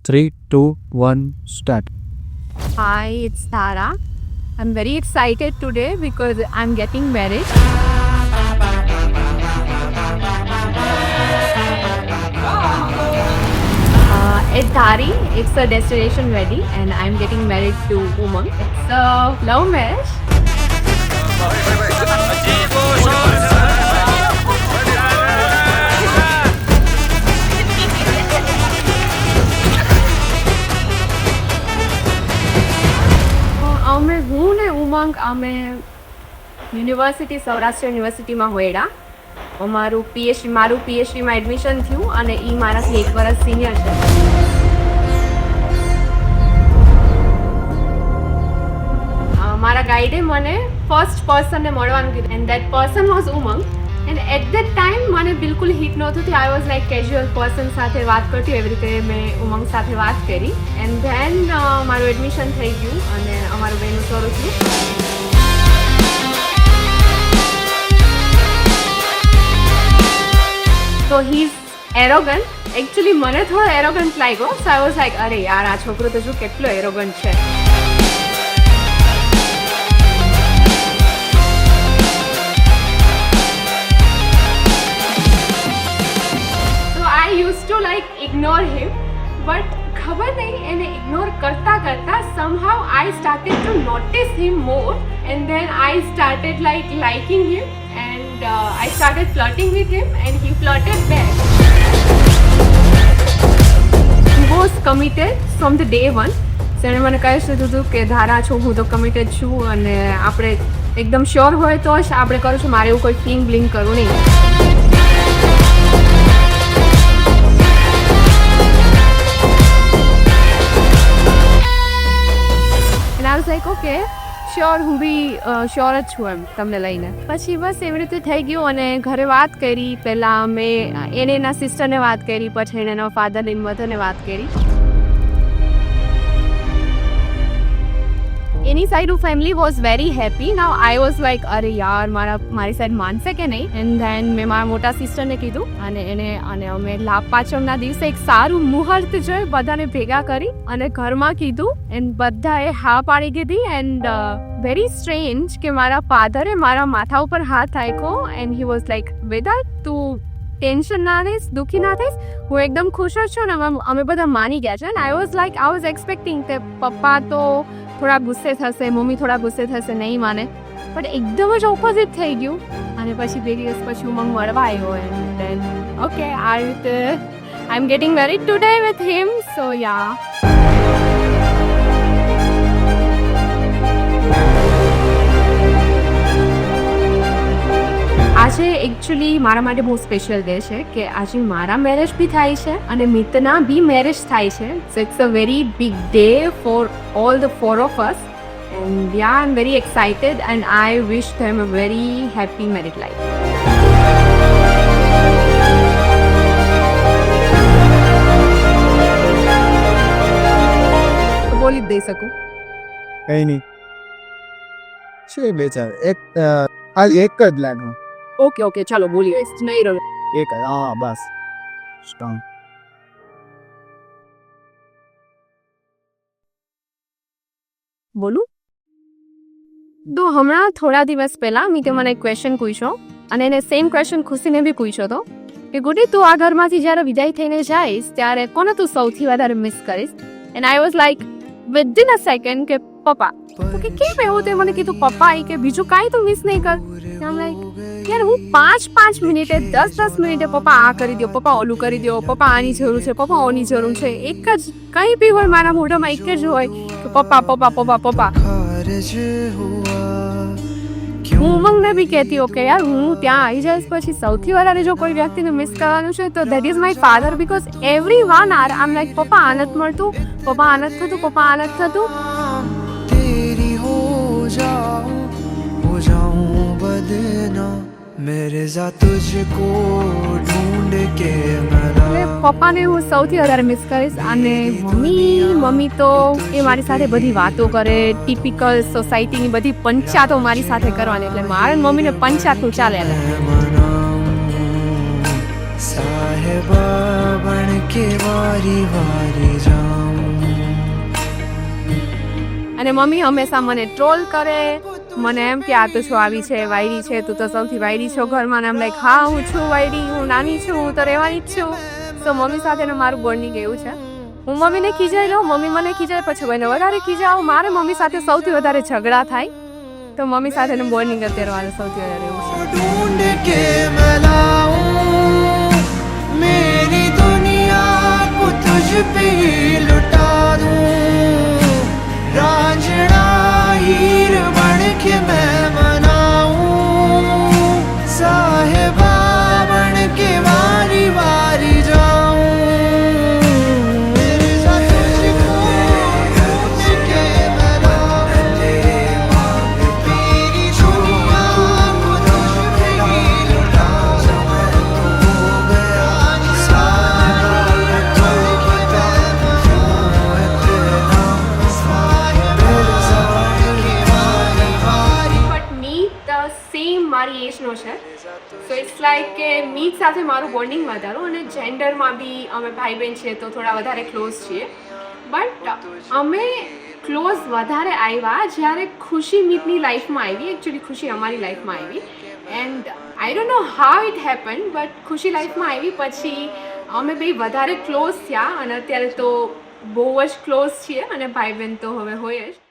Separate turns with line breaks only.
3, 2, 1, start.
Hi, it's Tara. I'm very excited today because I'm getting married. It's Dhari. It's a destination wedding, and I'm getting married to Umang. It's a love marriage. અમે હું ને ઉમંગ અમે university Saurashtra યુનિવર્સિટીમાં હોયડા મારું પીએચડીમાં admission થયું અને એ મારાથી 1 વર્ષ સિનિયર છે. મારા ગાઈડે મને ફર્સ્ટ પર્સનને મળવાનું કીધું and that person was Umang. And at that time મને બિલકુલ હિટ નહોતું થયું. I was like casual person સાથે વાત કરતી એવી રીતે મેં ઉમંગ સાથે વાત કરી એન્ડ ધેન મારું એડમિશન થઈ ગયું અને અમારું બેનું શરૂ થયું. તો હી ઇઝ એરોગન્ટ. એકચ્યુઅલી મને થોડો એરોગન્ટ લાગ્યો. સો આઈ વોઝ લાઈક અરે યાર આ છોકરો તો જો કેટલો એરોગન્ટ છે. used to like ignore him, but ખબર નહીં એને ઇગ્નોર કરતા કરતા somehow I started to notice him more and then I started like liking him and I started flirting with him and he flirted back. He was committed from the day one. So એને મને કહી દીધું કે ધારા છો હું તો committed છું અને આપણે એકદમ શ્યોર હોય તો જ આપણે કરીશું. મારે એવું કોઈ ફિલિંગ બ્લિંગ કરવું નહીં. I was like, okay, sure હું બી શ્યોર જ છું એમ તમને લઈને. પછી બસ એવી રીતે થઈ ગયું અને ઘરે વાત કરી. પહેલાં મેં એના સિસ્ટરને વાત કરી, પછી એના ફાધર એન્ડ મધરને વાત કરી. એની side family was very happy. Now I was like અરે યાર મારી સાઈડ માનશે કે નહીં. એન્ડ ધેન મેં મારા મોટા સિસ્ટરને કીધું અને અમે લાભ પાછળના દિવસે એક સારું મુહૂર્ત જોઈ બધાને ભેગા કરી અને ઘરમાં કીધું એન્ડ બધાએ હા પાડી દીધી. એન્ડ વેરી સ્ટ્રેન્જ કે મારા ફાધરે મારા માથા ઉપર હાથ આપ્યો and he was like Veda તું ટેન્શન ના લઈશ, દુઃખી ના થઈશ, હું એકદમ ખુશ જ છું ને અમે બધા માની ગયા છે. આઈ વોઝ એક્સપેક્ટિંગ કે પપ્પા તો થોડા ગુસ્સે થશે, મમ્મી થોડા ગુસ્સે થશે, નહીં માને. બટ એકદમ જ ઓપોઝિટ થઈ ગયું અને પછી 2 દિવસ પછી ઉમંગ મળવા આવ્યો એન્ડ દેન ઓકે આ રીતે I am getting married today with him. So yeah આજે એકચ્યુઅલી મારા માટે બહુ સ્પેશિયલ ડે છે કે આજે મારા મેરેજ બી થાય છે અને મિતના બી મેરેજ થાય છે. So it's a very big day for all the 4 of us and yeah I'm very excited and I wish them a very happy married life. તો બોલી જ દઈ શકું
કઈ નહીં છે બેચાર આ એક જ લાગો.
ઓકે ચાલો બોલીએ નહીં રહ્યો
એક જ હા બસ સ્ટ્રોંગ.
બોલું તો હમણાં થોડા દિવસ પહેલા મીતે મને એક ક્વેશ્ચન પૂછ્યો અને એને સેમ ક્વેશ્ચન ખુશીને બી પૂછ્યો હતો કે ગુડી તું આ ઘરમાંથી જ્યારે વિદાય થઈને જઈશ ત્યારે કોને તું સૌથી વધારે મિસ કરીશ. And I was like within a second કે પપ્પા. તો કે કેમ એવું તે મને કીધું પપ્પા એ કે બીજું કાંઈ તું મિસ નહીં કર. આમ લાઈક યાર હું 5 મિનિટે 10 મિનિટે પપ્પા આ કરી દો, પપ્પા ઓલું કરી દો, પપ્પા આની જરૂર છે, પપ્પા ઓની જરૂર છે. એક જ કંઈ બી હોય મારા મોઢામાં એક જ હોય કે પપ્પા પપ્પા પપ્પા પપ્પા. હું ઉમંગને બી કહેતી ઓકે યાર હું ત્યાં આવી જઈશ પછી સૌથી વધારે જો કોઈ વ્યક્તિને મિસ કરવાનું છે તો that is my father because every 1 hour આમ લાઈક પપ્પા આનંદ મળતું, પપ્પા આનંદ થતું, પપ્પા આનંદ થતું. પપ્પાને હું સૌથી વધારે મિસ કરીશ. અને મમ્મી તો એ મારી સાથે બધી વાતો કરે, ટિપિકલ સોસાયટીની બધી પંચાતો મારી સાથે કરવાની. એટલે મારા મમ્મીને પંચાતું ચાલે. સાહેબા બન કે વારી વારી જા અને મમ્મી હંમેશા મને ટ્રોલ કરે, મને એમ કે આ તો છો આવી છે, વાયડી છે, તું તો સૌથી વાયડી છો ઘરમાં. એમ લાઈક હા હું છું વાયડી, હું નાની છું, હું તો રહેવાની જ છું. સો મમ્મી સાથેનું મારું બોન્ડિંગ એવું છે. હું મમ્મીને ખીજાઈ લઉં, મમ્મી મને ખીજાય, પછી મને વધારે ખીજાવું. મારે મમ્મી સાથે સૌથી વધારે ઝઘડા થાય, તો મમ્મી સાથેનું બોન્ડિંગ અત્યારે મારે સૌથી વધારે એવું છે.
ढूंढ के मैं लाऊं मेरी दुनिया को तुझ पे ही लुटा दूं रांझना हीर बन के मैं मनाऊं साहिबा बन के वारी वारी जाऊं मेरे साथ तुझको ढूंढ के मैं लाऊं मेरी दुनिया को तुझ पे ही लुटा दूं
બટ મીત સેમ મારી એજનો છે. સો ઇટ્સ લાઈક કે મીત સાથે મારું બોન્ડિંગ વધારું, અને જેન્ડરમાં બી અમે ભાઈ બહેન છીએ તો થોડા વધારે ક્લોઝ છીએ. બટ અમે ક્લોઝ વધારે આવ્યા જ્યારે ખુશી મીતની લાઈફમાં આવી. એકચ્યુઅલી ખુશી અમારી લાઈફમાં આવી, and I don't know how it happen, but ખુશી લાઈફમાં આવી પછી અમે બે વધારે ક્લોઝ થયા, અને અત્યારે તો બહુ જ ક્લોઝ છીએ, અને ભાઈ બહેન તો હવે હોય જ.